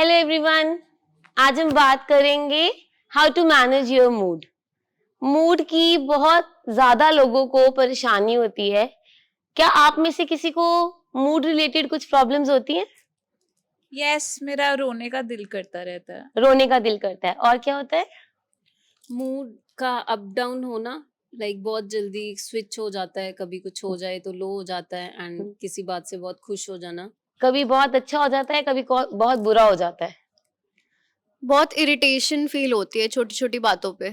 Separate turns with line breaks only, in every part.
Hello everyone, आज हम बात करेंगे how to manage your mood. Mood की बहुत ज्यादा लोगों को परेशानी होती है। क्या आप में से किसी को मूड रिलेटेड कुछ प्रॉब्लम्स होती हैं?
यस, मेरा रोने का दिल करता रहता है।
रोने का दिल करता है। और क्या होता है?
मूड का अप डाउन होना, लाइक बहुत जल्दी स्विच हो जाता है, कभी कुछ हो जाए तो लो हो जाता है एंड किसी बात से बहुत खुश हो जाना।
कभी बहुत अच्छा हो जाता है, कभी बहुत बुरा हो जाता है।
बहुत इरिटेशन फील होती है छोटी छोटी बातों पे।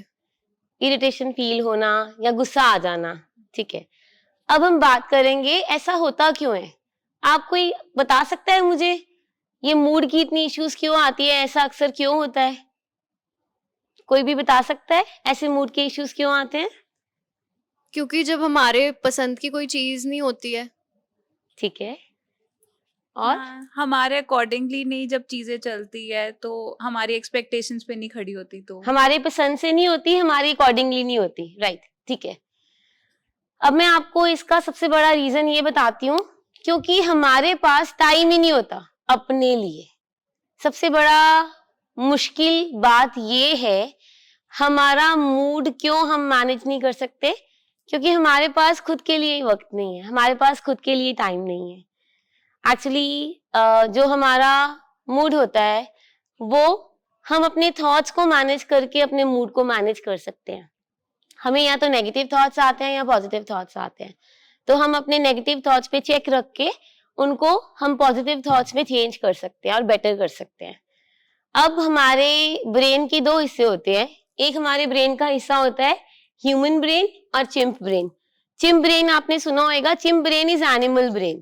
इरिटेशन फील होना या गुस्सा आ जाना। ठीक है, अब हम बात करेंगे ऐसा होता क्यों है। आप कोई बता सकता है मुझे, ये मूड की इतनी इश्यूज क्यों आती है, ऐसा अक्सर क्यों होता है? कोई भी बता सकता है ऐसे मूड के इश्यूज क्यों आते हैं?
क्योंकि जब हमारे पसंद की कोई चीज नहीं होती है।
ठीक है, और
हाँ, हमारे अकॉर्डिंगली नहीं जब चीजें चलती है तो हमारी एक्सपेक्टेशंस पे नहीं खड़ी होती तो
हमारे पसंद से नहीं होती, हमारी अकॉर्डिंगली नहीं होती। राइट, ठीक है। अब मैं आपको इसका सबसे बड़ा रीजन ये बताती हूँ, क्योंकि हमारे पास टाइम ही नहीं होता अपने लिए। सबसे बड़ा मुश्किल बात ये है, हमारा मूड क्यों हम मैनेज नहीं कर सकते? क्योंकि हमारे पास खुद के लिए वक्त नहीं है, हमारे पास खुद के लिए टाइम नहीं है। एक्चुअली जो हमारा मूड होता है वो हम अपने थॉट्स को मैनेज करके अपने मूड को मैनेज कर सकते हैं। हमें या तो नेगेटिव थॉट्स आते हैं या पॉजिटिव थॉट्स आते हैं, तो हम अपने नेगेटिव थॉट्स पे चेक रख के उनको हम पॉजिटिव थॉट्स में चेंज कर सकते हैं और बेटर कर सकते हैं। अब हमारे ब्रेन के दो हिस्से होते हैं। एक हमारे ब्रेन का हिस्सा होता है ह्यूमन ब्रेन और चिंप ब्रेन। चिंप ब्रेन आपने सुना होगा, chimp brain is animal brain.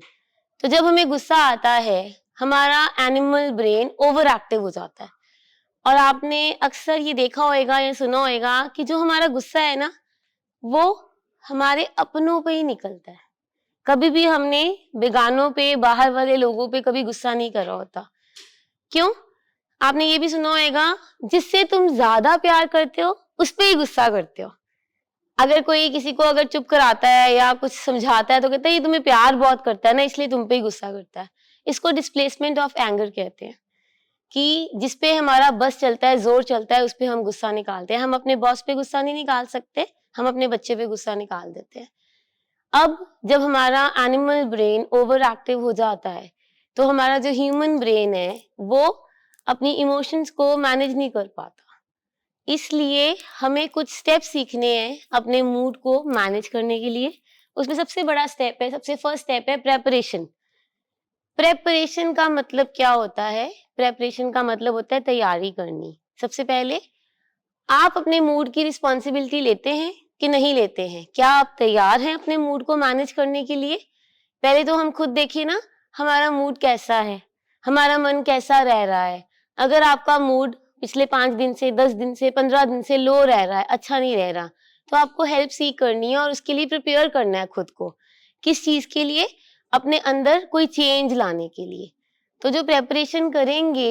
तो जब हमें गुस्सा आता है, हमारा एनिमल ब्रेन ओवर एक्टिव हो जाता है। और आपने अक्सर ये देखा होगा या सुना होगा कि जो हमारा गुस्सा है ना, वो हमारे अपनों पे ही निकलता है। कभी भी हमने बेगानों पे, बाहर वाले लोगों पे कभी गुस्सा नहीं करा होता। क्यों? आपने ये भी सुना होगा, जिससे तुम ज्यादा प्यार करते हो उस पे ही गुस्सा करते हो। अगर कोई किसी को अगर चुप कराता है या कुछ समझाता है तो कहता है ये तुम्हें प्यार बहुत करता है ना, इसलिए तुम पे ही गुस्सा करता है। इसको डिस्प्लेसमेंट ऑफ एंगर कहते हैं, कि जिसपे हमारा बस चलता है, जोर चलता है, उस पे हम गुस्सा निकालते हैं। हम अपने बॉस पे गुस्सा नहीं निकाल सकते, हम अपने बच्चे पे गुस्सा निकाल देते हैं। अब जब हमारा एनिमल ब्रेन ओवर एक्टिव हो जाता है, तो हमारा जो ह्यूमन ब्रेन है वो अपनी इमोशंस को मैनेज नहीं कर पाता। इसलिए हमें कुछ स्टेप सीखने हैं अपने मूड को मैनेज करने के लिए। उसमें सबसे बड़ा स्टेप है, सबसे फर्स्ट स्टेप है प्रेपरेशन। प्रेपरेशन का मतलब क्या होता है? प्रेपरेशन का मतलब होता है तैयारी करनी। सबसे पहले आप अपने मूड की रिस्पॉन्सिबिलिटी लेते हैं कि नहीं लेते हैं? क्या आप तैयार हैं अपने मूड को मैनेज करने के लिए? पहले तो हम खुद देखिए ना, हमारा मूड कैसा है, हमारा मन कैसा रह रहा है। अगर आपका मूड पिछले 5 दिन से, 10 दिन से, 15 दिन से लो रह रहा है, अच्छा नहीं रह रहा, तो आपको हेल्प सीख करनी है और उसके लिए प्रिपेयर करना है खुद को। किस चीज के लिए? अपने अंदर कोई चेंज लाने के लिए। तो जो प्रेपरेशन करेंगे,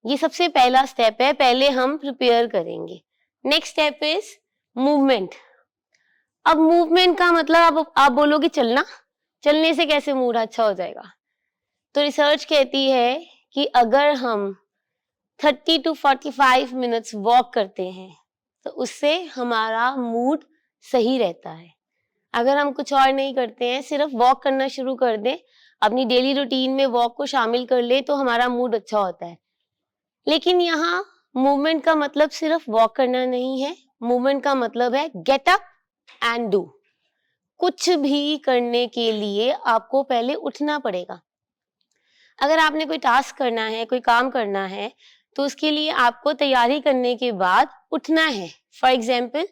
ये सबसे पहला स्टेप है, पहले हम प्रिपेयर करेंगे। Next step is movement. अब मूवमेंट का मतलब आप बोलोगे चलना, चलने से कैसे मूड अच्छा हो जाएगा? तो रिसर्च कहती है कि अगर हम 30 to 45 मिनट्स वॉक करते हैं तो उससे हमारा मूड सही रहता है। अगर हम कुछ और नहीं करते हैं, सिर्फ वॉक करना शुरू कर दें, अपनी डेली रूटीन में वॉक को शामिल कर ले, तो हमारा मूड अच्छा होता है। लेकिन यहाँ मूवमेंट का मतलब सिर्फ वॉक करना नहीं है, मूवमेंट का मतलब है गेट अप एंड डू। कुछ भी करने के लिए आपको पहले उठना पड़ेगा। अगर आपने कोई टास्क करना है, कोई काम करना है, तो उसके लिए आपको तैयारी करने के बाद उठना है। फॉर एग्जाम्पल,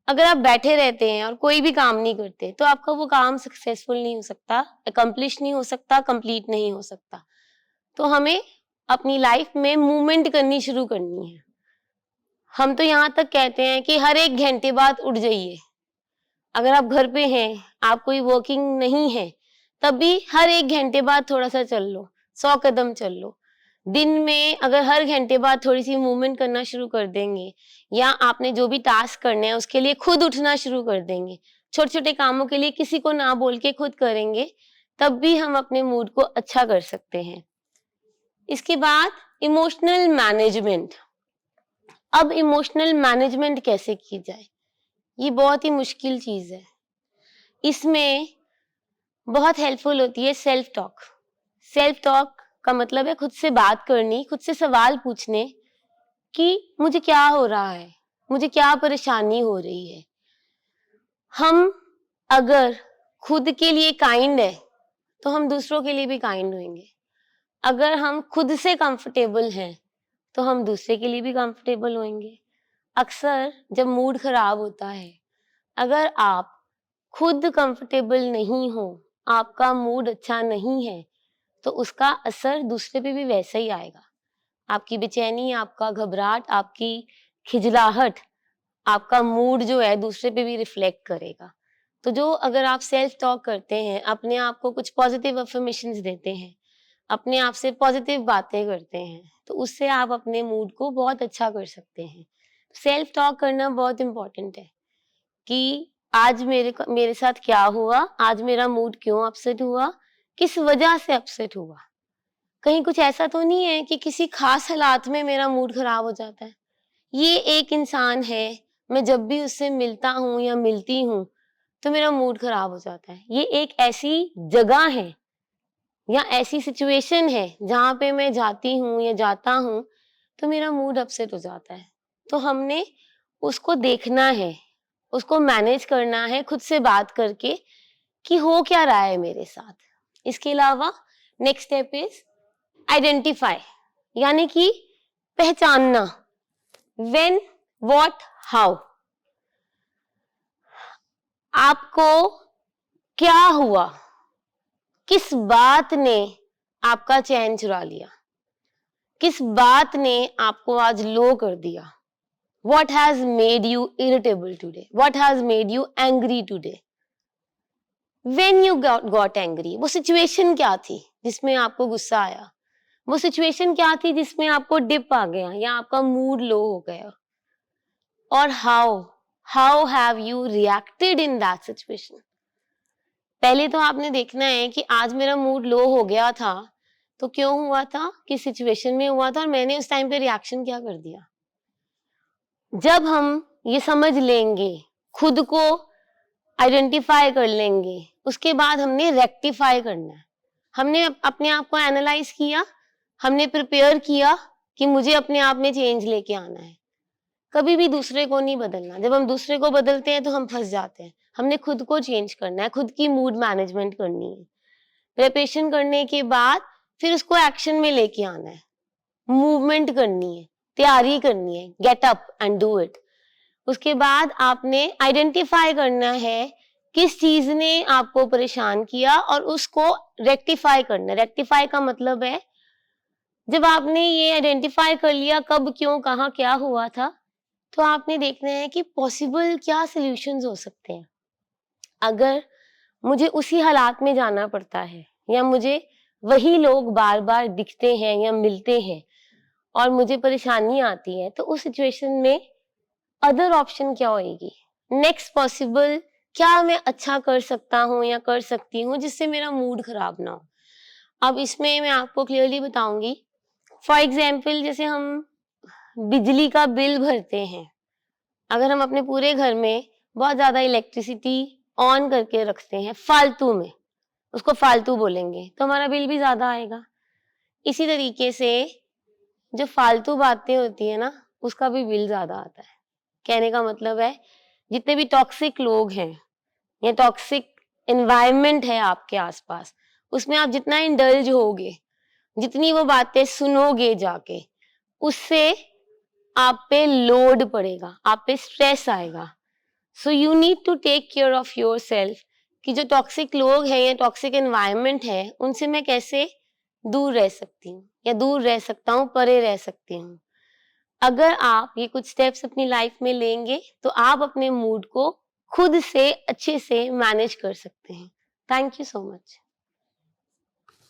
अगर आप बैठे रहते हैं और कोई भी काम नहीं करते, तो आपका वो काम सक्सेसफुल नहीं हो सकता, अकम्प्लिश नहीं हो सकता, कंप्लीट नहीं हो सकता। तो हमें अपनी लाइफ में मूवमेंट करनी शुरू करनी है। हम तो यहाँ तक कहते हैं कि हर 1 घंटे बाद उठ जाइए। अगर आप घर पे हैं, आप कोई वर्किंग नहीं है, तब भी हर 1 घंटे बाद थोड़ा सा चल लो, 100 कदम चल लो। दिन में अगर हर घंटे बाद थोड़ी सी मूवमेंट करना शुरू कर देंगे, या आपने जो भी टास्क करने हैं उसके लिए खुद उठना शुरू कर देंगे, छोटे छोटे कामों के लिए किसी को ना बोल के खुद करेंगे, तब भी हम अपने मूड को अच्छा कर सकते हैं। इसके बाद इमोशनल मैनेजमेंट। अब इमोशनल मैनेजमेंट कैसे की जाए, ये बहुत ही मुश्किल चीज है। इसमें बहुत हेल्पफुल होती है सेल्फ टॉक। सेल्फ टॉक का मतलब है खुद से बात करनी, खुद से सवाल पूछने कि मुझे क्या हो रहा है, मुझे क्या परेशानी हो रही है। हम अगर खुद के लिए काइंड है तो हम दूसरों के लिए भी काइंड होंगे। अगर हम खुद से कंफर्टेबल हैं तो हम दूसरे के लिए भी कंफर्टेबल होंगे। अक्सर जब मूड खराब होता है, अगर आप खुद कंफर्टेबल नहीं हो, आपका मूड अच्छा नहीं है, तो उसका असर दूसरे पे भी वैसा ही आएगा। आपकी बेचैनी, आपका घबराहट, आपकी खिजलाहट, आपका मूड जो है दूसरे पे भी रिफ्लेक्ट करेगा। तो जो अगर आप सेल्फ टॉक करते हैं, अपने आप को कुछ पॉजिटिव अफर्मेशंस देते हैं, अपने आप से पॉजिटिव बातें करते हैं, तो उससे आप अपने मूड को बहुत अच्छा कर सकते हैं। सेल्फ टॉक करना बहुत इम्पोर्टेंट है कि आज मेरे साथ क्या हुआ, आज मेरा मूड क्यों अपसेट हुआ, किस वजह से अपसेट हुआ। कहीं कुछ ऐसा तो नहीं है कि किसी खास हालात में मेरा मूड खराब हो जाता है। ये एक इंसान है, मैं जब भी उससे मिलता हूँ या मिलती हूँ तो मेरा मूड खराब हो जाता है। ये एक ऐसी जगह है या ऐसी सिचुएशन है जहाँ पे मैं जाती हूँ या जाता हूँ तो मेरा मूड अपसेट हो जाता है। तो हमने उसको देखना है, उसको मैनेज करना है खुद से बात करके कि हो क्या रहा है मेरे साथ। इसके अलावा नेक्स्ट स्टेप इज आइडेंटिफाई, यानी कि पहचानना। When, what, how. आपको क्या हुआ, किस बात ने आपका चैन चुरा लिया, किस बात ने आपको आज लो कर दिया। What has made you irritable today? What has made you angry today? When you got angry, वो सिचुएशन क्या थी जिसमें आपको गुस्सा आया, वो सिचुएशन क्या थी जिसमें आपको डिप आ गया या आपका मूड लो हो गया, और how have you reacted in that situation. पहले तो आपने देखना है कि आज मेरा मूड लो हो गया था तो क्यों हुआ था, किस सिचुएशन में हुआ था और मैंने उस टाइम पे रिएक्शन क्या कर दिया। जब हम ये समझ लेंगे, खुद को आइडेंटिफाई कर लेंगे, उसके बाद हमने रेक्टिफाई करना है। हमने अपने आप को एनालाइज किया, हमने प्रिपेयर किया कि मुझे अपने आप में चेंज लेके आना है। कभी भी दूसरे को नहीं बदलना। जब हम दूसरे को बदलते हैं तो हम फंस जाते हैं। हमने खुद को चेंज करना है, खुद की मूड मैनेजमेंट करनी है। प्रिपरेशन करने के बाद फिर उसको एक्शन में लेके आना है, मूवमेंट करनी है, तैयारी करनी है, get up and do it. उसके बाद आपने आइडेंटिफाई करना है किस चीज ने आपको परेशान किया और उसको रेक्टिफाई करना है। रेक्टिफाई का मतलब है जब आपने ये आइडेंटिफाई कर लिया कब, क्यों, कहाँ, क्या हुआ था, तो आपने देखना है कि पॉसिबल क्या सॉल्यूशंस हो सकते हैं। अगर मुझे उसी हालात में जाना पड़ता है या मुझे वही लोग बार बार दिखते हैं या मिलते हैं और मुझे परेशानी आती है, तो उस सिचुएशन में अदर ऑप्शन क्या होगी, नेक्स्ट पॉसिबल क्या मैं अच्छा कर सकता हूँ या कर सकती हूँ जिससे मेरा मूड खराब ना हो। अब इसमें मैं आपको क्लियरली बताऊंगी। फॉर एग्जाम्पल, जैसे हम बिजली का बिल भरते हैं, अगर हम अपने पूरे घर में बहुत ज्यादा इलेक्ट्रिसिटी ऑन करके रखते हैं फालतू में, उसको फालतू बोलेंगे, तो हमारा बिल भी ज्यादा आएगा। इसी तरीके से जो फालतू बातें होती है ना, उसका भी बिल ज्यादा आता है। कहने का मतलब है जितने भी टॉक्सिक लोग हैं या टॉक्सिक एनवायरनमेंट है आपके आसपास, उसमें आप जितना इंडल्ज होगे, जितनी वो बातें सुनोगे जाके, उससे आप पे लोड पड़ेगा, आप पे स्ट्रेस आएगा। So you need to take care of your self कि जो टॉक्सिक लोग हैं या टॉक्सिक एनवायरनमेंट है, उनसे मैं कैसे दूर रह सकती हूँ या दूर रह सकता हूँ, परे रह सकती हूँ। अगर आप ये कुछ स्टेप्स अपनी लाइफ में लेंगे तो आप अपने मूड को खुद से अच्छे से मैनेज कर सकते हैं। Thank you so much.